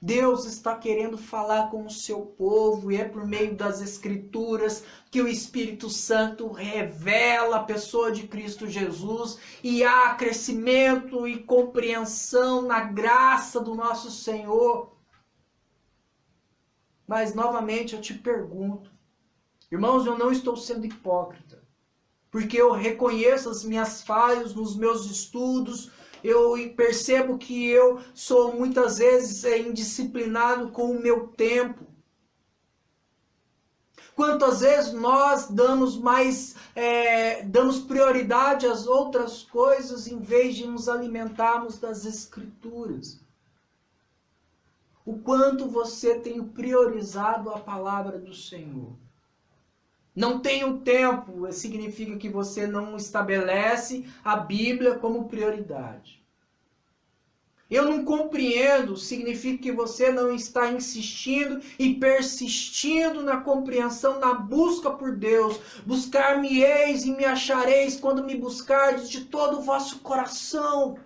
Deus está querendo falar com o seu povo e é por meio das Escrituras que o Espírito Santo revela a pessoa de Cristo Jesus e há crescimento e compreensão na graça do nosso Senhor. Mas novamente eu te pergunto, irmãos, eu não estou sendo hipócrita, porque eu reconheço as minhas falhas nos meus estudos. Eu percebo que eu sou muitas vezes indisciplinado com o meu tempo. Quantas vezes nós damos prioridade às outras coisas em vez de nos alimentarmos das Escrituras? O quanto você tem priorizado a palavra do Senhor? Não tenho tempo significa que você não estabelece a Bíblia como prioridade. Eu não compreendo significa que você não está insistindo e persistindo na compreensão, na busca por Deus. Buscar-me-eis e me achareis quando me buscardes de todo o vosso coração.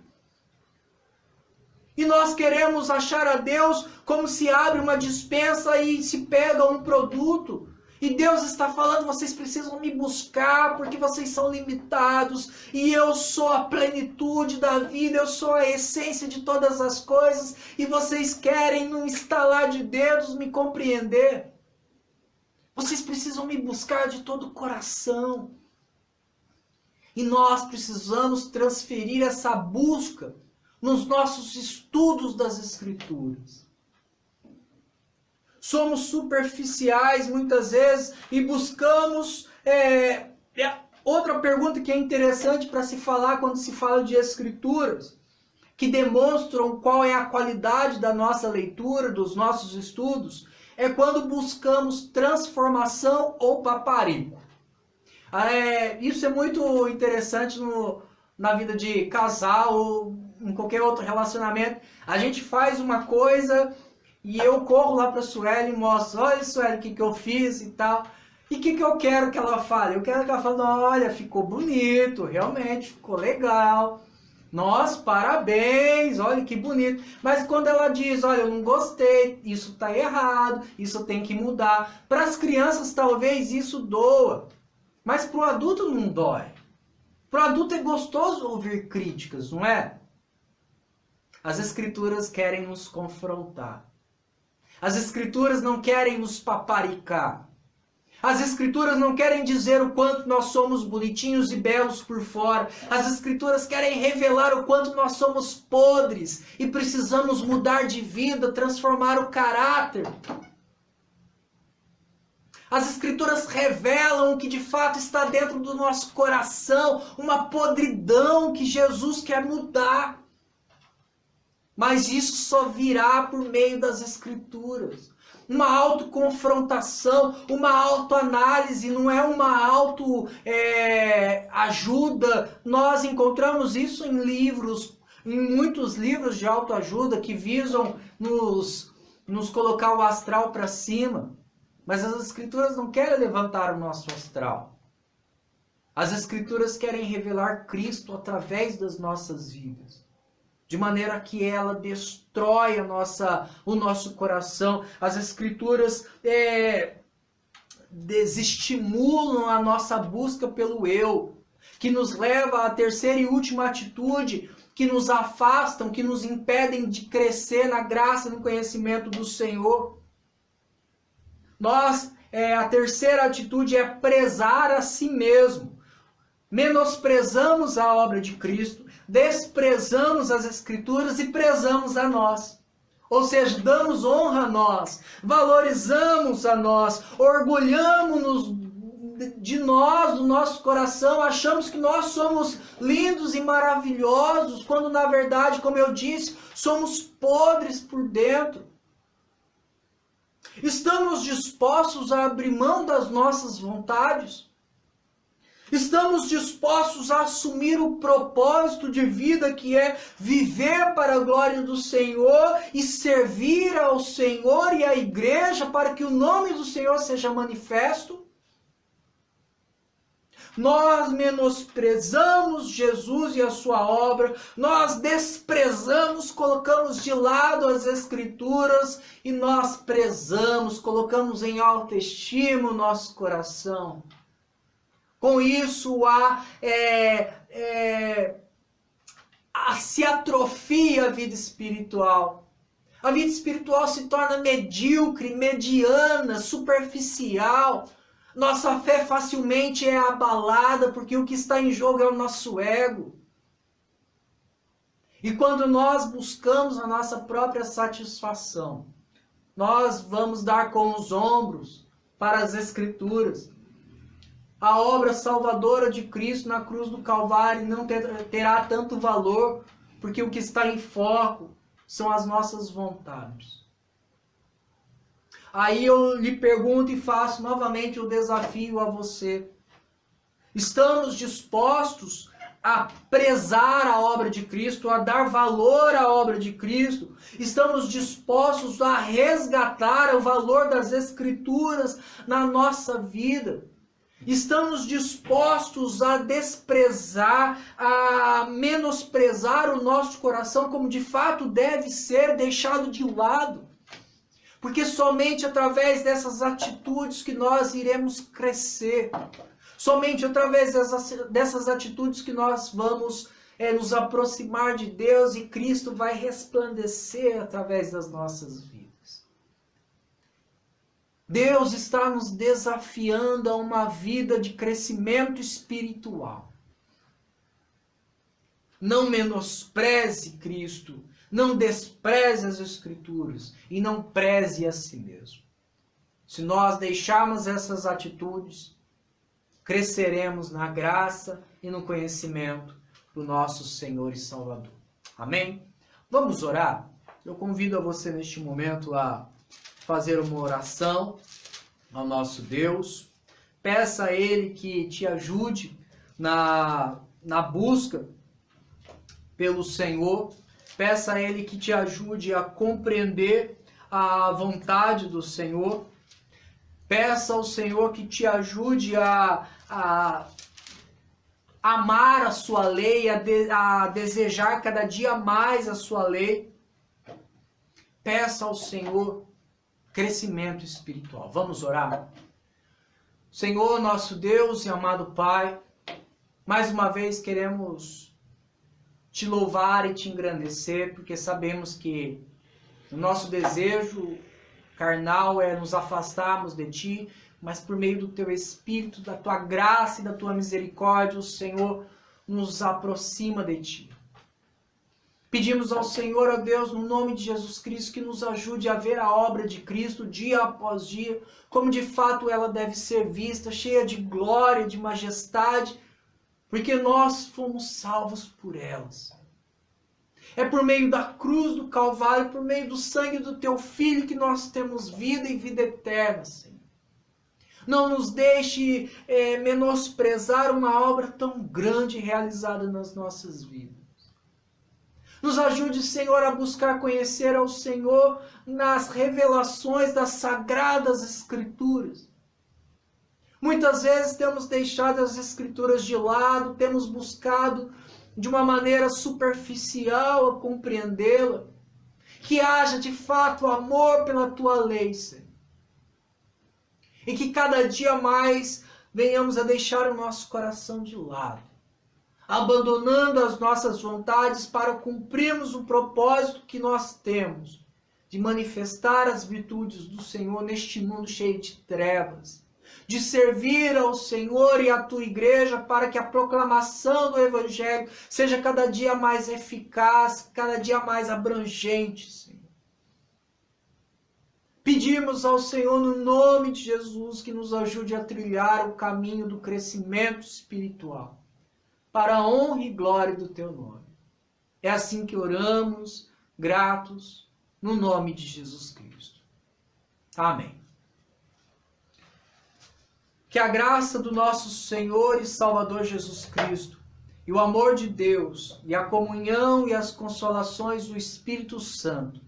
E nós queremos achar a Deus como se abre uma despensa e se pega um produto. E Deus está falando, vocês precisam me buscar porque vocês são limitados. E eu sou a plenitude da vida, eu sou a essência de todas as coisas. E vocês querem, num estalar de dedos, me compreender. Vocês precisam me buscar de todo o coração. E nós precisamos transferir essa busca nos nossos estudos das Escrituras. Somos superficiais muitas vezes e buscamos... Outra pergunta que é interessante para se falar quando se fala de Escrituras, que demonstram qual é a qualidade da nossa leitura, dos nossos estudos, é quando buscamos transformação ou paparico. Isso é muito interessante na vida de casal ou em qualquer outro relacionamento. A gente faz uma coisa e eu corro lá para a Sueli e mostro, olha Sueli, o que eu fiz e tal. E o que eu quero que ela fale? Eu quero que ela fale, olha, ficou bonito, realmente, ficou legal. Nossa, parabéns, olha que bonito. Mas quando ela diz, olha, eu não gostei, isso está errado, isso tem que mudar. Para as crianças talvez isso doa, mas para o adulto não dói. Para o adulto é gostoso ouvir críticas, não é? As Escrituras querem nos confrontar. As Escrituras não querem nos paparicar. As Escrituras não querem dizer o quanto nós somos bonitinhos e belos por fora. As Escrituras querem revelar o quanto nós somos podres e precisamos mudar de vida, transformar o caráter. As Escrituras revelam o que de fato está dentro do nosso coração, uma podridão que Jesus quer mudar. Mas isso só virá por meio das Escrituras. Uma autoconfrontação, uma autoanálise, não é uma autoajuda. Nós encontramos isso em livros, em muitos livros de autoajuda que visam nos colocar o astral para cima. Mas as Escrituras não querem levantar o nosso astral. As Escrituras querem revelar Cristo através das nossas vidas. De maneira que ela destrói o nosso coração. As Escrituras desestimulam a nossa busca pelo eu, que nos leva à terceira e última atitude, que nos afastam, que nos impedem de crescer na graça e no conhecimento do Senhor. A terceira atitude é prezar a si mesmo. Menosprezamos a obra de Cristo, desprezamos as Escrituras e prezamos a nós. Ou seja, damos honra a nós, valorizamos a nós, orgulhamos-nos de nós, do nosso coração, achamos que nós somos lindos e maravilhosos, quando na verdade, como eu disse, somos podres por dentro. Estamos dispostos a abrir mão das nossas vontades? Estamos dispostos a assumir o propósito de vida que é viver para a glória do Senhor e servir ao Senhor e à igreja para que o nome do Senhor seja manifesto? Nós menosprezamos Jesus e a sua obra, nós desprezamos, colocamos de lado as Escrituras e nós prezamos, colocamos em autoestima o nosso coração. Com isso, se atrofia a vida espiritual. A vida espiritual se torna medíocre, mediana, superficial. Nossa fé facilmente é abalada, porque o que está em jogo é o nosso ego. E quando nós buscamos a nossa própria satisfação, nós vamos dar com os ombros para as Escrituras. A obra salvadora de Cristo na cruz do Calvário não terá tanto valor, porque o que está em foco são as nossas vontades. Aí eu lhe pergunto e faço novamente o desafio a você. Estamos dispostos a prezar a obra de Cristo, a dar valor à obra de Cristo? Estamos dispostos a resgatar o valor das Escrituras na nossa vida? Estamos dispostos a desprezar, a menosprezar o nosso coração como de fato deve ser deixado de lado? Porque somente através dessas atitudes que nós iremos crescer. Somente através dessas atitudes que nós vamos nos aproximar de Deus e Cristo vai resplandecer através das nossas vidas. Deus está nos desafiando a uma vida de crescimento espiritual. Não menospreze Cristo, não despreze as Escrituras e não preze a si mesmo. Se nós deixarmos essas atitudes, cresceremos na graça e no conhecimento do nosso Senhor e Salvador. Amém? Vamos orar? Eu convido a você neste momento a fazer uma oração ao nosso Deus. Peça a Ele que te ajude na busca pelo Senhor. Peça a Ele que te ajude a compreender a vontade do Senhor. Peça ao Senhor que te ajude a amar a sua lei, a desejar cada dia mais a sua lei. Peça ao Senhor crescimento espiritual. Vamos orar? Senhor, nosso Deus e amado Pai, mais uma vez queremos te louvar e te engrandecer, porque sabemos que o nosso desejo carnal é nos afastarmos de Ti, mas por meio do Teu Espírito, da Tua graça e da Tua misericórdia, o Senhor nos aproxima de Ti. Pedimos ao Senhor, ó Deus, no nome de Jesus Cristo, que nos ajude a ver a obra de Cristo dia após dia, como de fato ela deve ser vista, cheia de glória, de majestade, porque nós fomos salvos por elas. É por meio da cruz do Calvário, por meio do sangue do Teu Filho, que nós temos vida e vida eterna, Senhor. Não nos deixe menosprezar uma obra tão grande realizada nas nossas vidas. Nos ajude, Senhor, a buscar conhecer ao Senhor nas revelações das sagradas Escrituras. Muitas vezes temos deixado as Escrituras de lado, temos buscado de uma maneira superficial a compreendê-la. Que haja de fato amor pela Tua lei, Senhor. E que cada dia mais venhamos a deixar o nosso coração de lado, abandonando as nossas vontades para cumprirmos o propósito que nós temos de manifestar as virtudes do Senhor neste mundo cheio de trevas, de servir ao Senhor e à Tua igreja para que a proclamação do Evangelho seja cada dia mais eficaz, cada dia mais abrangente, Senhor. Pedimos ao Senhor, no nome de Jesus, que nos ajude a trilhar o caminho do crescimento espiritual, para a honra e glória do Teu nome. É assim que oramos, gratos, no nome de Jesus Cristo. Amém. Que a graça do nosso Senhor e Salvador Jesus Cristo, e o amor de Deus, e a comunhão e as consolações do Espírito Santo,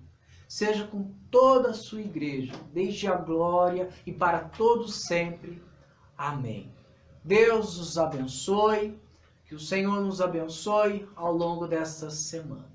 seja com toda a sua igreja, desde a glória e para todos sempre. Amém. Deus os abençoe. Que o Senhor nos abençoe ao longo desta semana.